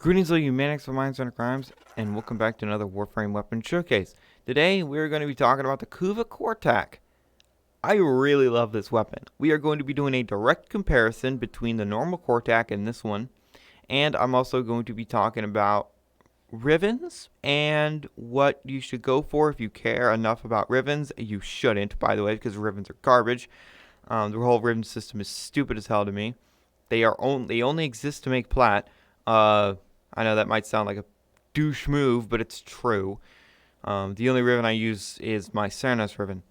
Greetings all you maniacs of minds and crimes, and welcome back to another Warframe weapon showcase. Today we are going to be talking about the Kuva Quartakk. I really love this weapon. We are going to be doing a direct comparison between the normal Quartakk and this one, and I'm also going to be talking about Rivens and what you should go for if you care enough about Rivens. You shouldn't, by the way, because Rivens are garbage. The whole Riven system is stupid as hell to me. They only exist to make plat. I know that might sound like a douche move, but it's true. The only ribbon I use is my Cernas ribbon.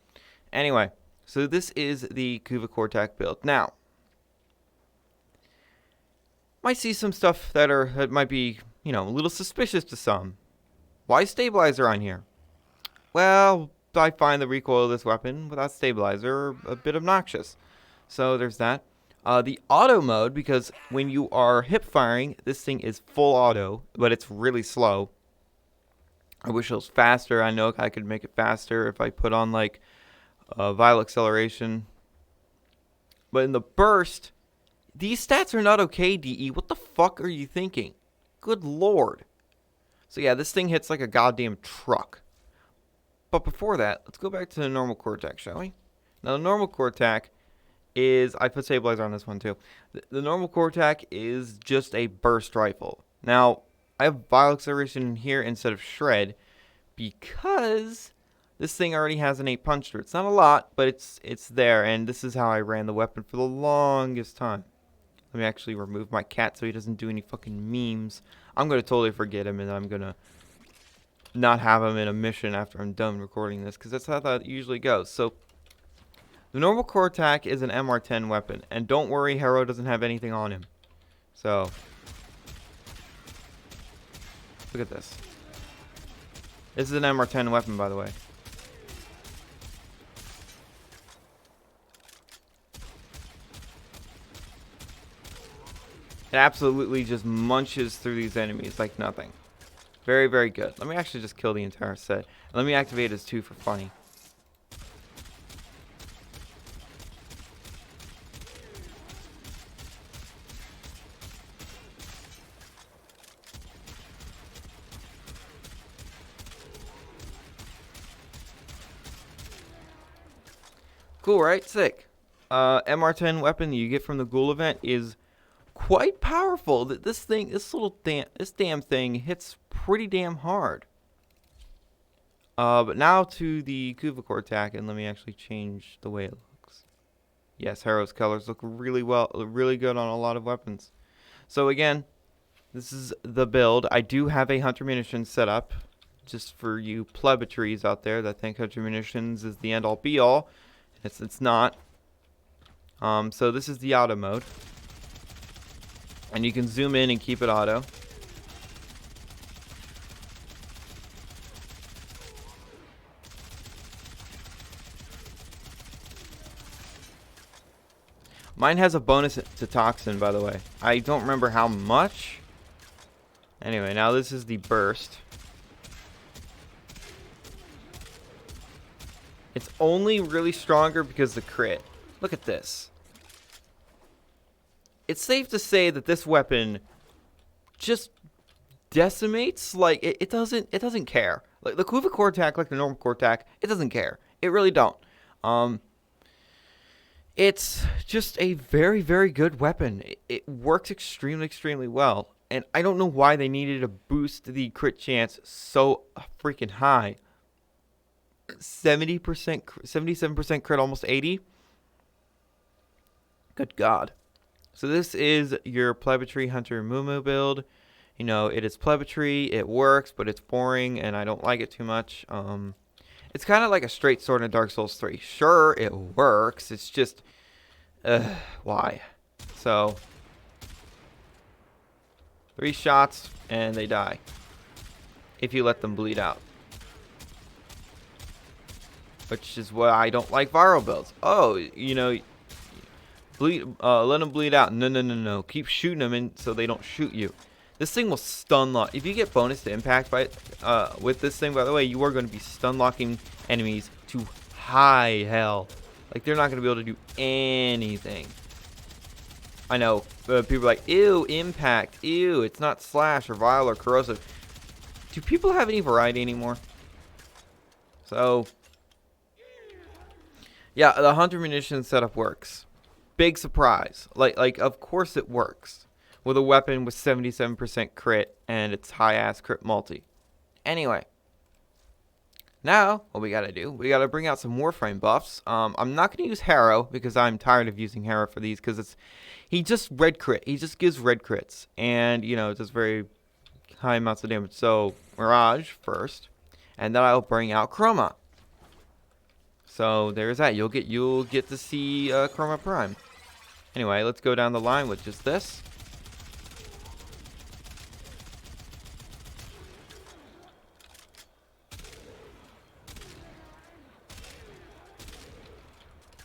Anyway, so this is the Kuva Quartakk build. Now, might see some stuff that might be, a little suspicious to some. Why stabilizer on here? Well, I find the recoil of this weapon without stabilizer a bit obnoxious. So there's that. The auto mode, because when you are hip firing, this thing is full auto, but it's really slow. I wish it was faster. I know I could make it faster if I put on like vial acceleration. But in the burst, these stats are not okay, DE. What the fuck are you thinking? Good lord. So yeah, this thing hits like a goddamn truck. But before that, let's go back to the normal Quartakk, shall we? Now the normal Quartakk is, I put stabilizer on this one too. The normal Quartakk is just a burst rifle. Now, I have vial acceleration here instead of shred because this thing already has an 8 punch through. It's not a lot, but it's there, and this is how I ran the weapon for the longest time. Let me actually remove my cat so he doesn't do any fucking memes. I'm going to totally forget him, and I'm going to not have him in a mission after I'm done recording this, because that's how that usually goes. So, the normal Quartakk is an MR10 weapon, and don't worry, Hero doesn't have anything on him. So, look at this. This is an MR10 weapon, by the way. It absolutely just munches through these enemies like nothing. Very, very good. Let me actually just kill the entire set. Let me activate his 2 for funny. Cool, right? Sick. MR10 weapon that you get from the Ghoul event is quite powerful. This damn thing hits pretty damn hard. But now to the Kuva Quartakk, and let me actually change the way it looks. Yes, Hero's colors look really good on a lot of weapons. So again, this is the build. I do have a Hunter Munitions set up, just for you plebitries out there that think Hunter Munitions is the end-all be-all. It's not. So this is the auto mode. And you can zoom in and keep it auto. Mine has a bonus to toxin, by the way. I don't remember how much. Anyway, now this is the burst. It's only really stronger because of the crit. Look at this. It's safe to say that this weapon just decimates. Like it doesn't care. Like the Kuva Quartakk, like the normal Quartakk, it doesn't care. It really don't. It's just a very, very good weapon. It works extremely well. And I don't know why they needed to boost the crit chance so freaking high. 70%, 77% crit, almost 80. Good God. So this is your Plebitry Hunter Mumu build. It is Plebitry, it works, but it's boring, and I don't like it too much. It's kind of like a straight sword in Dark Souls 3. Sure, it works, it's just, why? So, 3 shots, and they die. If you let them bleed out. Which is why I don't like viral builds. Oh, let them bleed out. No. Keep shooting them so they don't shoot you. This thing will stun lock. If you get bonus to impact with this thing, by the way, you are going to be stun locking enemies to high hell. Like, they're not going to be able to do anything. I know people are like, ew, impact, ew, it's not slash or vile or corrosive. Do people have any variety anymore? So, yeah, the hunter munition setup works. Big surprise. Like, of course it works with a weapon with 77% crit and its high ass crit multi. Anyway, now what we gotta do, we gotta bring out some Warframe buffs. I'm not gonna use Harrow because I'm tired of using Harrow for these because he just red crit. He just gives red crits and you know just very high amounts of damage. So Mirage first, and then I'll bring out Chroma. So there's that. You'll get to see Chroma Prime. Anyway, let's go down the line with just this.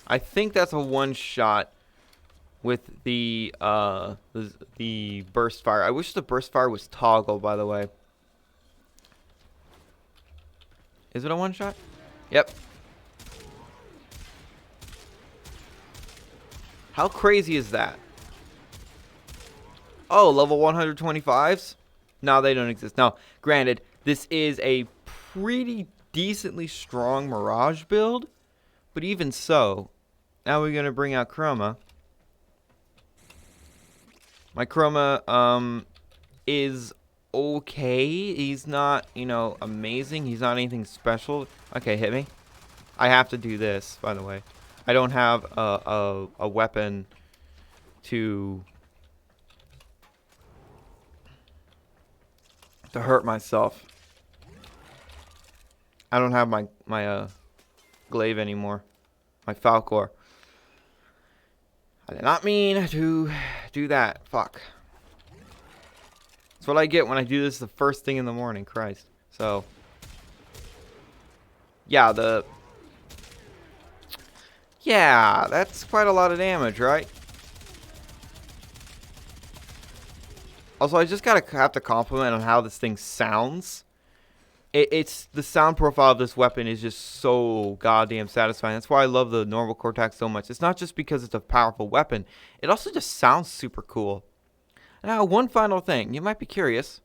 I think that's a one shot with the burst fire. I wish the burst fire was toggle, by the way. Is it a one shot? Yep. How crazy is that? Oh, level 125s? No, they don't exist. Now, granted, this is a pretty decently strong Mirage build, but even so, now we're going to bring out Chroma. My Chroma is okay. He's not, you know, amazing. He's not anything special. Okay, hit me. I have to do this, by the way. I don't have a weapon to hurt myself. I don't have my glaive anymore. My Falcor. I did not mean to do that. Fuck. That's what I get when I do this the first thing in the morning. Christ. So, yeah, yeah, that's quite a lot of damage, right? Also, I just have to compliment on how this thing sounds. It's the sound profile of this weapon is just so goddamn satisfying. That's why I love the normal Quartakk so much. It's not just because it's a powerful weapon. It also just sounds super cool. Now, one final thing. You might be curious.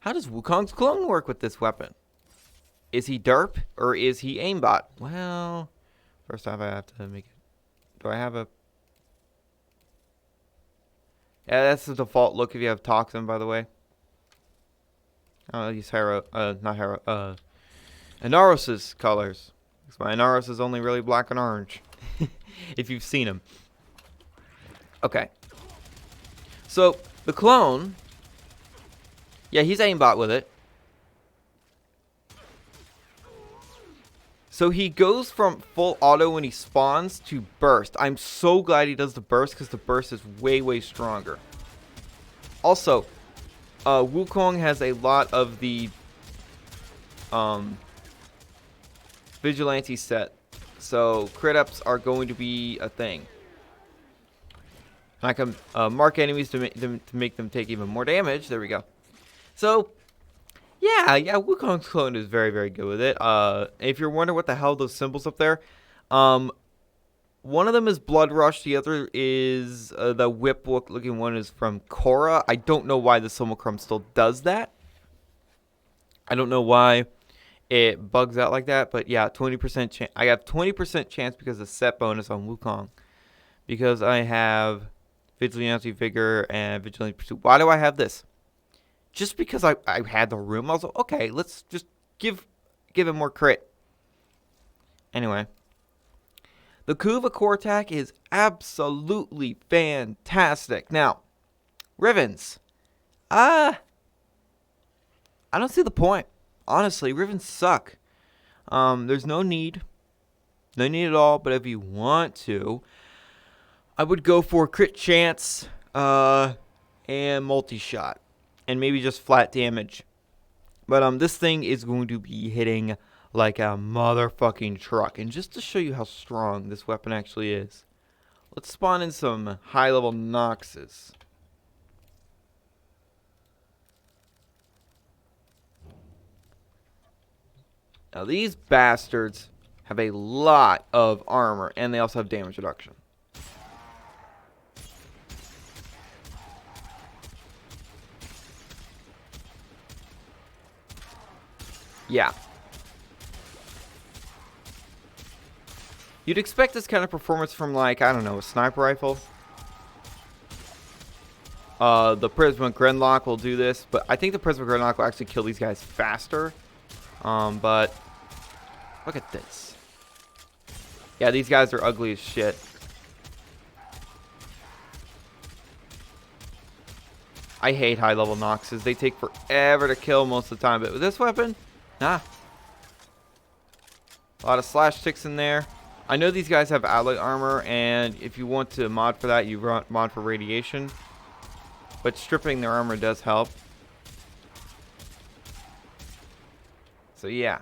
How does Wukong's clone work with this weapon? Is he derp or is he aimbot? Well, first off, I have to make it. Do I have a... Yeah, that's the default look if you have Toxin, by the way. I'll use Harrow, not Harrow, Inaros's colors. Because my Inaros is only really black and orange. If you've seen him. Okay. So, the clone. Yeah, he's aimbot with it. So he goes from full auto when he spawns to burst. I'm so glad he does the burst because the burst is way, way stronger. Also, Wukong has a lot of the Vigilante set. So crit ups are going to be a thing. And I can mark enemies to make them take even more damage. There we go. So... Yeah, Wukong's clone is very, very good with it. If you're wondering what the hell those symbols up there, one of them is Blood Rush. The other is the whip looking one is from Korra. I don't know why the Simulacrum still does that. I don't know why it bugs out like that. But yeah, 20% chance. I have 20% chance because of set bonus on Wukong. Because I have Vigilante Vigor and Vigilante Pursuit. Why do I have this? Just because I had the room, I was like, okay, let's just give him more crit. Anyway. The Kuva Quartakk is absolutely fantastic. Now, Rivens. I don't see the point. Honestly, Rivens suck. There's no need. No need at all, but if you want to, I would go for crit chance and multi-shot. And maybe just flat damage. But this thing is going to be hitting like a motherfucking truck. And just to show you how strong this weapon actually is, let's spawn in some high-level Noxes. Now these bastards have a lot of armor, and they also have damage reduction. Yeah. You'd expect this kind of performance from, like, I don't know, a sniper rifle. The Prisma Grenlock will do this, but I think the Prisma Grenlock will actually kill these guys faster. But look at this. Yeah, these guys are ugly as shit. I hate high-level Noxes. They take forever to kill most of the time, but with this weapon, nah. A lot of slash ticks in there. I know these guys have alloy armor, and if you want to mod for that, you mod for radiation. But stripping their armor does help. So yeah.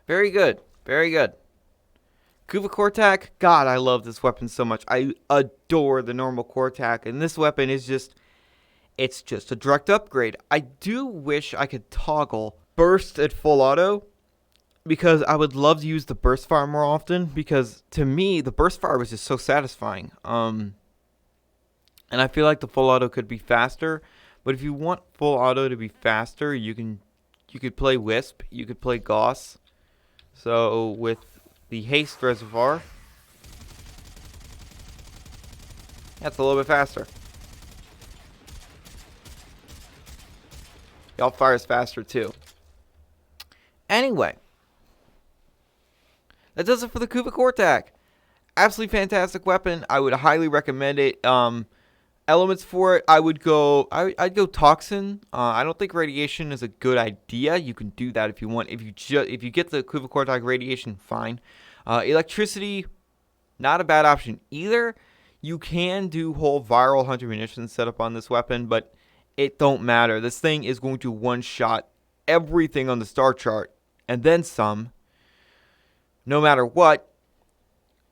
Very good. Very good. Kuva Quartakk. God, I love this weapon so much. I adore the normal Quartakk. And this weapon is just... It's just a direct upgrade. I do wish I could toggle burst at full auto, because I would love to use the burst fire more often, because to me the burst fire was just so satisfying. And I feel like the full auto could be faster, but if you want full auto to be faster, you could play Wisp, you could play Gauss. So with the haste reservoir, that's a little bit faster. Y'all fires faster too. Anyway, that does it for the Kuva Quartakk. Absolutely fantastic weapon. I would highly recommend it. Elements for it, I'd go Toxin. I don't think radiation is a good idea. You can do that if you want. If you get the Kuva Quartakk radiation, fine. Electricity, not a bad option either. You can do whole viral 100 munitions setup on this weapon, but it don't matter. This thing is going to one-shot everything on the star chart, and then some. No matter what.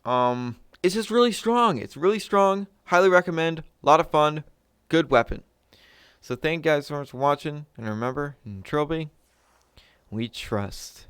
It's just really strong. It's really strong. Highly recommend. A lot of fun. Good weapon. So thank you guys so much for watching. And remember, in Trilby, we trust.